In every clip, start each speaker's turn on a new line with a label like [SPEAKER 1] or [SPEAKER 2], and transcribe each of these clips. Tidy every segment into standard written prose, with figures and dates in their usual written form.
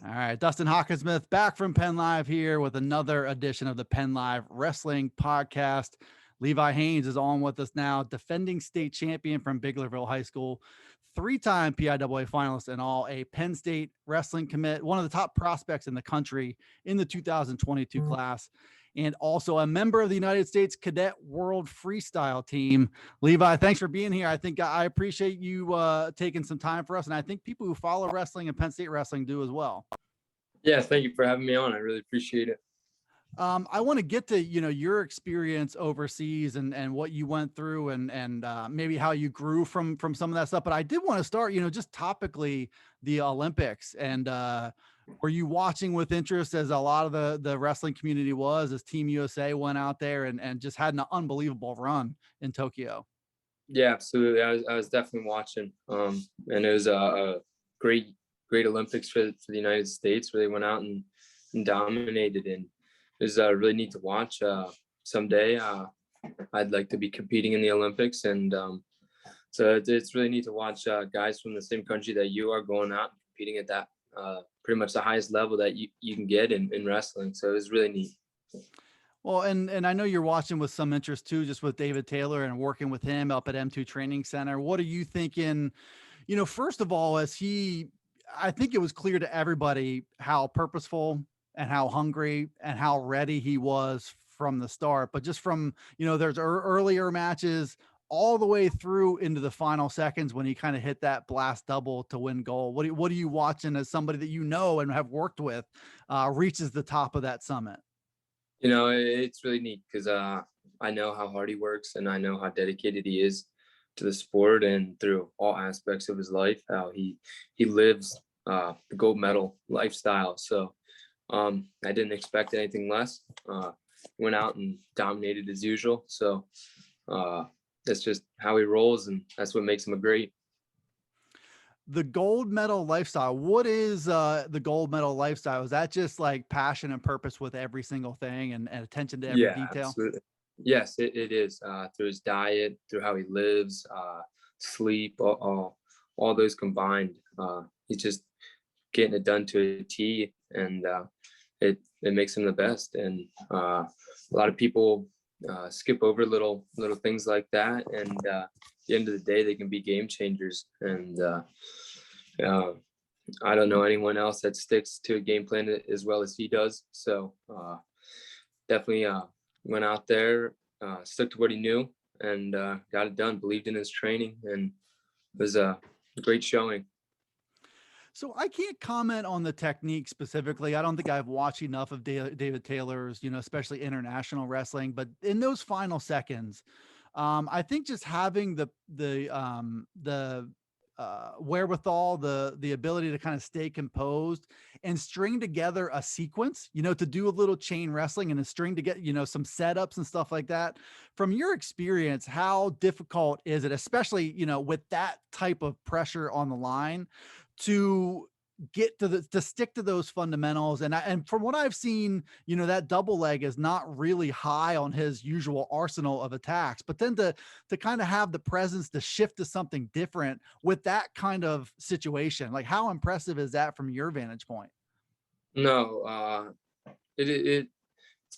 [SPEAKER 1] All right, Dustin Hawkinsmith back from Penn Live here with another edition of the Penn Live Wrestling Podcast. Levi Haines is on with us now, defending state champion from Biglerville High School, three-time PIAA finalist and all, a Penn State wrestling commit, one of the top prospects in the country in the 2022 class, and also a member of the United States Cadet World Freestyle Team. Levi, thanks for being here. I appreciate you taking some time for us, and I think people who follow wrestling and Penn State wrestling do as well.
[SPEAKER 2] Yeah, thank you for having me on. I really appreciate it.
[SPEAKER 1] I want to get to, your experience overseas and what you went through and maybe how you grew from some of that stuff. But I did want to start, just topically the Olympics, and were you watching with interest, as a lot of the wrestling community was, as Team USA went out there and just had an unbelievable run in Tokyo?
[SPEAKER 2] Yeah, absolutely. I was definitely watching. And it was a great Olympics for the United States, where they went out and dominated, and it was really neat to watch. Someday I'd like to be competing in the Olympics, and so it's really neat to watch guys from the same country that you are going out and competing at that pretty much the highest level that you can get in wrestling. So it was really neat.
[SPEAKER 1] Well, and I know you're watching with some interest too, just with David Taylor and working with him up at M2 Training Center. What are you thinking? First of all, I think it was clear to everybody how purposeful and how hungry and how ready he was from the start. But just from, there's earlier matches all the way through into the final seconds when he kind of hit that blast double to win gold. What are you watching as somebody that and have worked with reaches the top of that summit?
[SPEAKER 2] It's really neat because I know how hard he works, and I know how dedicated he is to the sport and through all aspects of his life, how he lives the gold medal lifestyle. So I didn't expect anything less. Went out and dominated as usual. So that's just how he rolls, and that's what makes him a great.
[SPEAKER 1] The gold medal lifestyle. What is the gold medal lifestyle? Is that just like passion and purpose with every single thing and attention to every detail?
[SPEAKER 2] Absolutely. Yes, it is. Through his diet, through how he lives, sleep, all those combined. He's just getting it done to a T, and it makes him the best. And a lot of people skip over little things like that, and at the end of the day, they can be game changers. And I don't know anyone else that sticks to a game plan as well as he does. So definitely went out there, stuck to what he knew, and got it done. Believed in his training, and it was a great showing.
[SPEAKER 1] So I can't comment on the technique specifically. I don't think I've watched enough of David Taylor's, especially international wrestling. But in those final seconds, I think just having the wherewithal, the ability to kind of stay composed and string together a sequence, to do a little chain wrestling and a string to get, some setups and stuff like that. From your experience, how difficult is it, especially, with that type of pressure on the line, to get to stick to those fundamentals? And from what I've seen, that double leg is not really high on his usual arsenal of attacks, but then to kind of have the presence to shift to something different with that kind of situation, like how impressive is that from your vantage point?
[SPEAKER 2] No, it's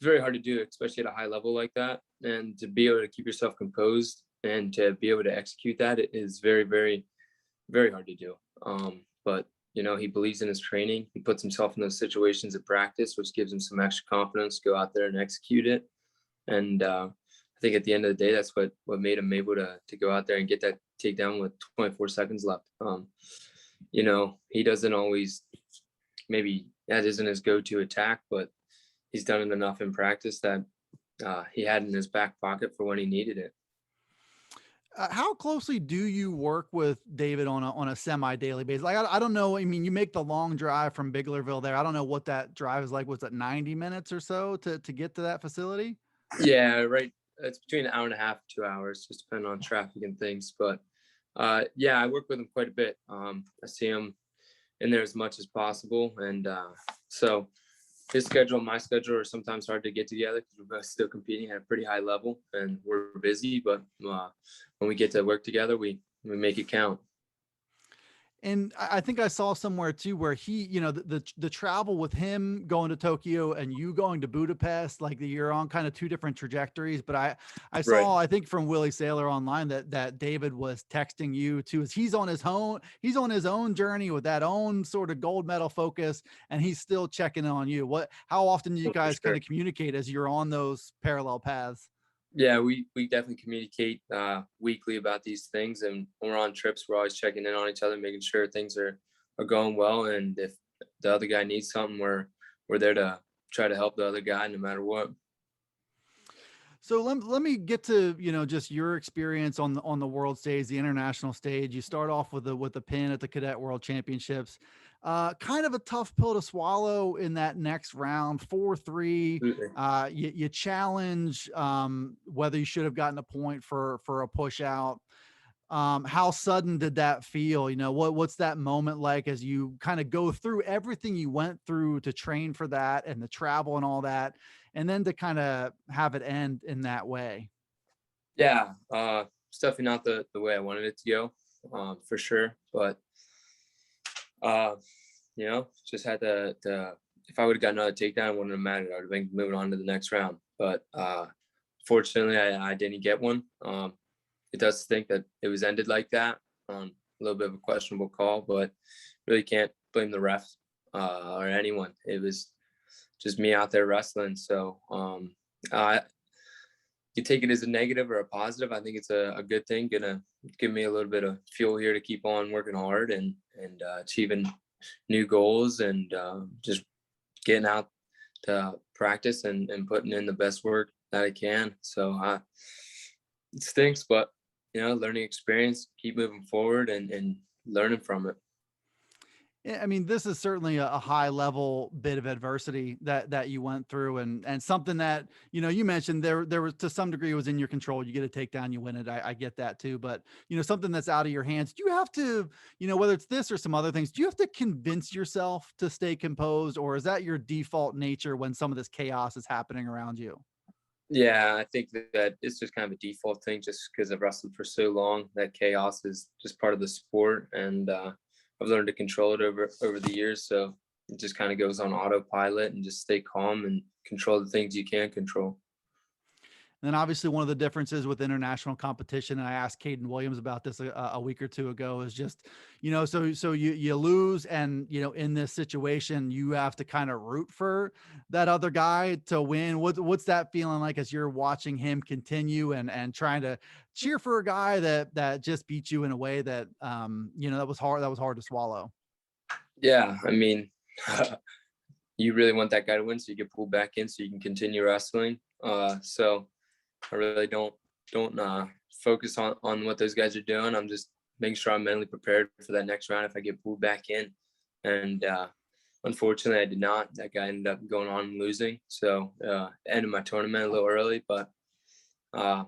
[SPEAKER 2] very hard to do, especially at a high level like that, and to be able to keep yourself composed and to be able to execute that, it is very, very, very hard to do. But he believes in his training. He puts himself in those situations at practice, which gives him some extra confidence to go out there and execute it. And I think at the end of the day, that's what made him able to go out there and get that takedown with 24 seconds left. He doesn't always, maybe that isn't his go-to attack, but he's done it enough in practice that he had in his back pocket for when he needed it.
[SPEAKER 1] How closely do you work with David on a semi-daily basis? Like, I don't know. I mean, you make the long drive from Biglerville there. I don't know what that drive is like. Was it 90 minutes or so to get to that facility?
[SPEAKER 2] Yeah, right. It's between an hour and a half, 2 hours, just depending on traffic and things. But yeah, I work with him quite a bit. I see him in there as much as possible. And so his schedule and my schedule are sometimes hard to get together because we're both still competing at a pretty high level and we're busy. But when we get to work together, we make it count.
[SPEAKER 1] And I think I saw somewhere too where he, the travel with him going to Tokyo and you going to Budapest, like you're on kind of two different trajectories. But I
[SPEAKER 2] Right.
[SPEAKER 1] saw, I think from Willie Saylor online that David was texting you too, as he's on his own journey with that own sort of gold medal focus, and he's still checking in on you. How often do you
[SPEAKER 2] Oh, for
[SPEAKER 1] guys kind
[SPEAKER 2] sure.
[SPEAKER 1] of communicate as you're on those parallel paths?
[SPEAKER 2] Yeah, we definitely communicate weekly about these things, and when we're on trips, we're always checking in on each other, making sure things are going well. And if the other guy needs something, we're there to try to help the other guy no matter what.
[SPEAKER 1] So let me get to, just your experience on the world stage, the international stage. You start off with the pin at the Cadet World Championships. Kind of a tough pill to swallow in that next round, 4-3.
[SPEAKER 2] Absolutely.
[SPEAKER 1] You challenge whether you should have gotten a point for a push out. How sudden did that feel? What's that moment like as you kind of go through everything you went through to train for that and the travel and all that, and then to kind of have it end in that way?
[SPEAKER 2] Yeah, it's definitely not the way I wanted it to go, for sure. But uh, just had to if I would have got another takedown, it wouldn't have mattered. I would have been moving on to the next round. But fortunately, I didn't get one. It does think that it was ended like that. A little bit of a questionable call, but really can't blame the refs or anyone. It was just me out there wrestling. So I you take it as a negative or a positive. I think it's a good thing. Gonna give me a little bit of fuel here to keep on working hard and achieving new goals and just getting out to practice and putting in the best work that I can. So it stinks, but learning experience, keep moving forward and learning from it.
[SPEAKER 1] Yeah, I mean, this is certainly a high level bit of adversity that you went through, and something that you mentioned there was to some degree was in your control. You get a takedown, you win it. I get that too, but something that's out of your hands. Do you have to, whether it's this or some other things, do you have to convince yourself to stay composed, or is that your default nature when some of this chaos is happening around you?
[SPEAKER 2] Yeah, I think that it's just kind of a default thing just because I've wrestled for so long that chaos is just part of the sport. And I've learned to control it over the years. So it just kind of goes on autopilot and just stay calm and control the things you can control.
[SPEAKER 1] And then obviously one of the differences with international competition, and I asked Caden Williams about this a week or two ago, is just, so you lose, and in this situation you have to kind of root for that other guy to win. What's that feeling like as you're watching him continue and trying to cheer for a guy that just beat you in a way that that was hard to swallow.
[SPEAKER 2] Yeah, I mean, you really want that guy to win so you get pulled back in so you can continue wrestling. So I really don't focus on what those guys are doing. I'm just making sure I'm mentally prepared for that next round if I get pulled back in. And unfortunately, I did not. That guy ended up going on and losing. So ended my tournament a little early, but uh,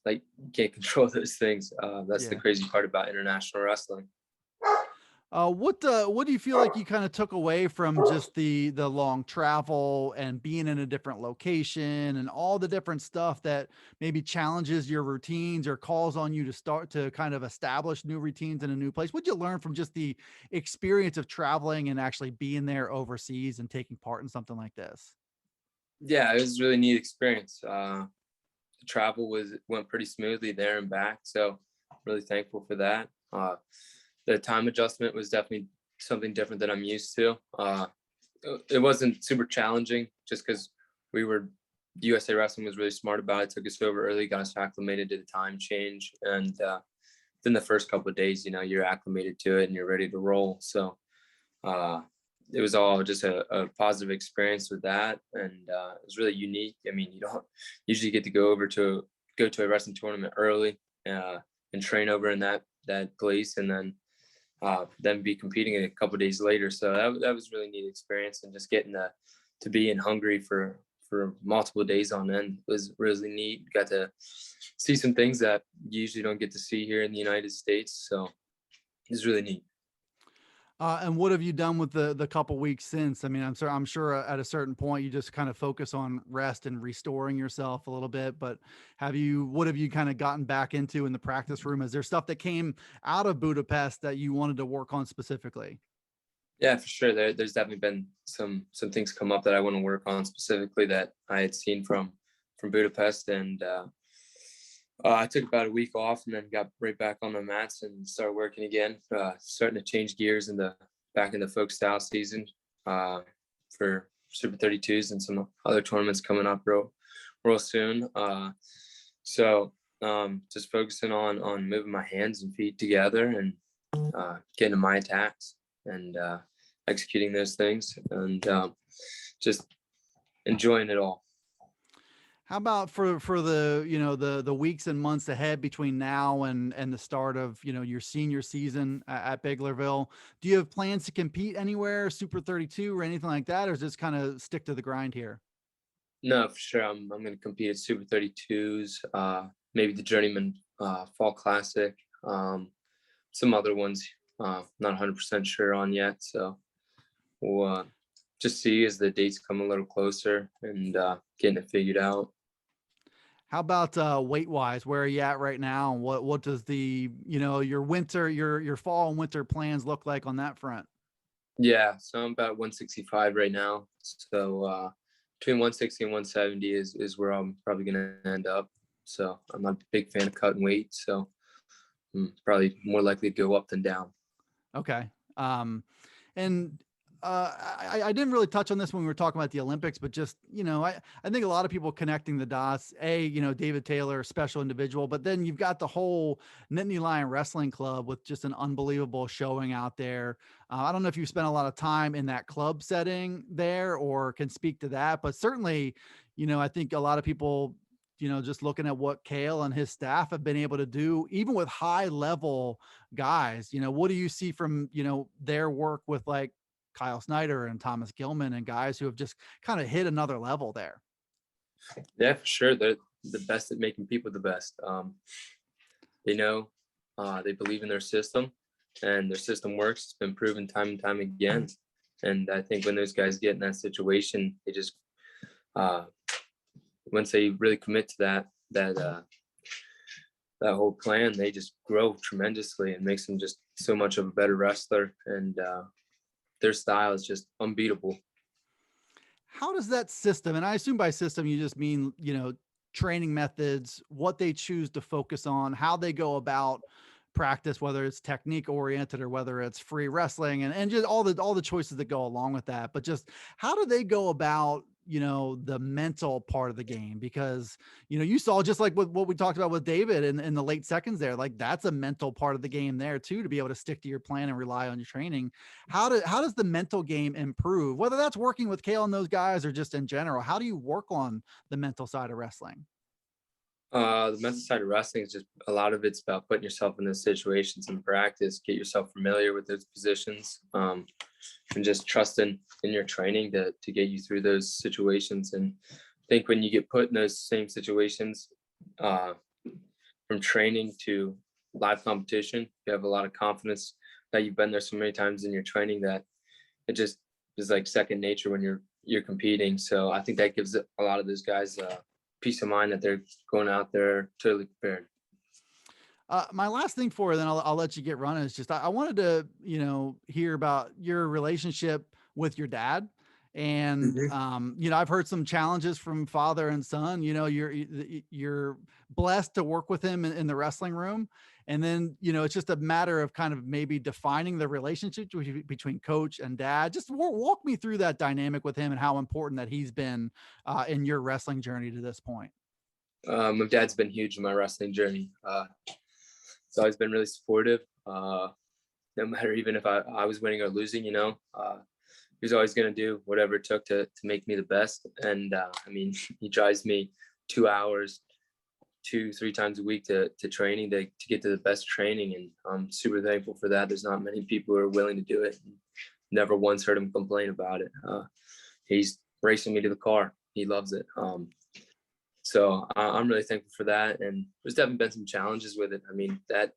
[SPEAKER 2] like you can't control those things. That's the
[SPEAKER 1] Yeah.
[SPEAKER 2] crazy part about international wrestling.
[SPEAKER 1] What do you feel like you kind of took away from just the long travel and being in a different location and all the different stuff that maybe challenges your routines or calls on you to start to kind of establish new routines in a new place? What'd you learn from just the experience of traveling and actually being there overseas and taking part in something like this?
[SPEAKER 2] Yeah, it was a really neat experience. The travel went pretty smoothly there and back, so really thankful for that. The time adjustment was definitely something different than I'm used to. It wasn't super challenging just because we were USA Wrestling was really smart about it. Took us over early, got us acclimated to the time change, and within the first couple of days, you're acclimated to it and you're ready to roll. So uh, it was all just a positive experience with that, and it was really unique. I mean, you don't usually get to go to a wrestling tournament early uh, and train over in that place, and then be competing a couple days later. So that was really neat experience, and just getting to be in Hungary for multiple days on end was really neat. Got to see some things that you usually don't get to see here in the United States. So it was really neat.
[SPEAKER 1] And what have you done with the couple weeks since? I mean, I'm sure at a certain point you just kind of focus on rest and restoring yourself a little bit, but what have you kind of gotten back into in the practice room? Is there stuff that came out of Budapest that you wanted to work on specifically?
[SPEAKER 2] Yeah, for sure. There's definitely been some things come up that I want to work on specifically that I had seen from Budapest, and I took about a week off and then got right back on the mats and started working again. Starting to change gears in the back in the folk style season for Super 32s and some other tournaments coming up real soon. Just focusing on moving my hands and feet together and getting to my attacks and executing those things and just enjoying it all.
[SPEAKER 1] How about for the the weeks and months ahead between now and the start of your senior season at Biglerville? Do you have plans to compete anywhere, Super 32 or anything like that, or is this kind of stick to the grind here?
[SPEAKER 2] No, for sure. I'm going to compete at Super 32s, maybe the Journeyman Fall Classic, some other ones, not 100% sure on yet. So we'll just see as the dates come a little closer and getting it figured out.
[SPEAKER 1] How about weight wise? Where are you at right now? What does your fall and winter plans look like on that front?
[SPEAKER 2] Yeah, so I'm about 165 right now. So between 160 and 170 is where I'm probably going to end up. So I'm not a big fan of cutting weight. So I'm probably more likely to go up than down.
[SPEAKER 1] Okay. And I didn't really touch on this when we were talking about the Olympics, but just, I think a lot of people connecting the dots, David Taylor, special individual, but then you've got the whole Nittany Lion Wrestling Club with just an unbelievable showing out there. I don't know if you spent a lot of time in that club setting there or can speak to that, but certainly, I think a lot of people, just looking at what Kale and his staff have been able to do, even with high level guys, what do you see from, their work with like Kyle Snyder and Thomas Gilman and guys who have just kind of hit another level there?
[SPEAKER 2] Yeah, for sure. They're the best at making people the best. They know, they believe in their system, and their system works. It's been proven time and time again. And I think when those guys get in that situation, they just once they really commit to that whole plan, they just grow tremendously and makes them just so much of a better wrestler. And their style is just unbeatable.
[SPEAKER 1] How does that system, and I assume by system you just mean, training methods, what they choose to focus on, how they go about practice, whether it's technique oriented or whether it's free wrestling and just all the choices that go along with that. But just how do they go about, the mental part of the game? Because, you saw just like what we talked about with David in the late seconds there, like that's a mental part of the game there too, to be able to stick to your plan and rely on your training. How does the mental game improve, whether that's working with Kale and those guys or just in general? How do you work on the mental side of wrestling?
[SPEAKER 2] The mental side of wrestling is just a lot of it's about putting yourself in those situations in practice, get yourself familiar with those positions, and just trusting in your training to get you through those situations. And I think when you get put in those same situations, from training to live competition, you have a lot of confidence that you've been there so many times in your training that it just is like second nature when you're competing. So I think that gives a lot of those guys peace of mind that they're going out there totally prepared.
[SPEAKER 1] My last thing for you, then I'll let you get running. Is just I wanted to hear about your relationship with your dad, and
[SPEAKER 2] Mhm.
[SPEAKER 1] I've heard some challenges from father and son. You're blessed to work with him in the wrestling room, and then it's just a matter of kind of maybe defining the relationship between coach and dad. Just walk me through that dynamic with him and how important that he's been in your wrestling journey to this point.
[SPEAKER 2] My dad's been huge in my wrestling journey. He's always been really supportive. No matter even if I was winning or losing, he was always going to do whatever it took to make me the best. And I mean, he drives me 2 hours, 2-3 times a week to training to get to the best training. And I'm super thankful for that. There's not many people who are willing to do it. Never once heard him complain about it. He's racing me to the car. He loves it. So I'm really thankful for that. And there's definitely been some challenges with it. I mean, that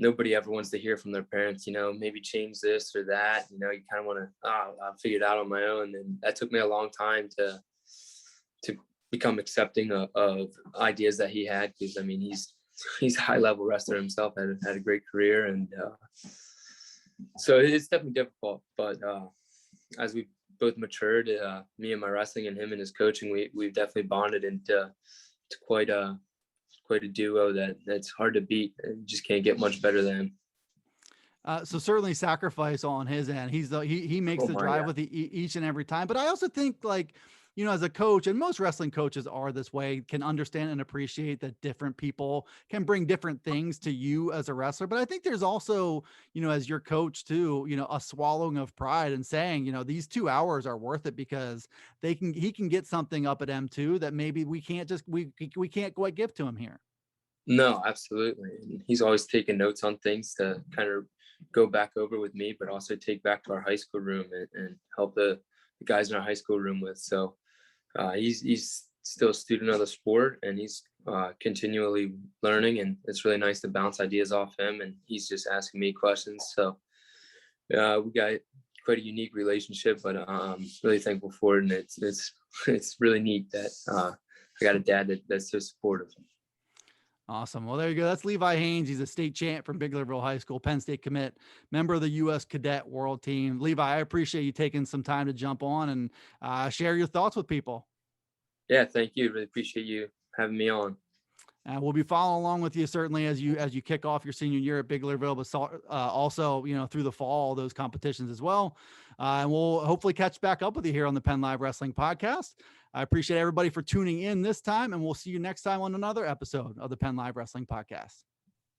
[SPEAKER 2] nobody ever wants to hear from their parents, maybe change this or that. You kind of want to, I'll figure it out on my own. And that took me a long time to become accepting of ideas that he had. Because I mean, he's a high level wrestler himself, had a great career. And so it's definitely difficult, but as we both matured, me and my wrestling and him and his coaching, we've definitely bonded into quite a duo that's hard to beat. And just can't get much better than him.
[SPEAKER 1] So certainly sacrifice on his end. He makes the drive with each and every time. But I also think, like, as a coach, and most wrestling coaches are this way, can understand and appreciate that different people can bring different things to you as a wrestler. But I think there's also, as your coach too, a swallowing of pride and saying, these 2 hours are worth it because he can get something up at M2 that maybe we can't quite give to him here.
[SPEAKER 2] No, absolutely. And he's always taking notes on things to kind of go back over with me, but also take back to our high school room and help the guys in our high school room with. So he's still a student of the sport, and he's continually learning, and it's really nice to bounce ideas off him, and he's just asking me questions. So we got quite a unique relationship, but I'm really thankful for it. And it's really neat that I got a dad that's so supportive.
[SPEAKER 1] Awesome. Well, there you go. That's Levi Haines. He's a state champ from Biglerville High School, Penn State commit, member of the U.S. Cadet World Team. Levi, I appreciate you taking some time to jump on and share your thoughts with people.
[SPEAKER 2] Yeah, thank you. Really appreciate you having me on.
[SPEAKER 1] We'll be following along with you certainly as you kick off your senior year at Biglerville, but also through the fall, those competitions as well. And we'll hopefully catch back up with you here on the Penn Live Wrestling Podcast. I appreciate everybody for tuning in this time, and we'll see you next time on another episode of the Penn Live Wrestling Podcast.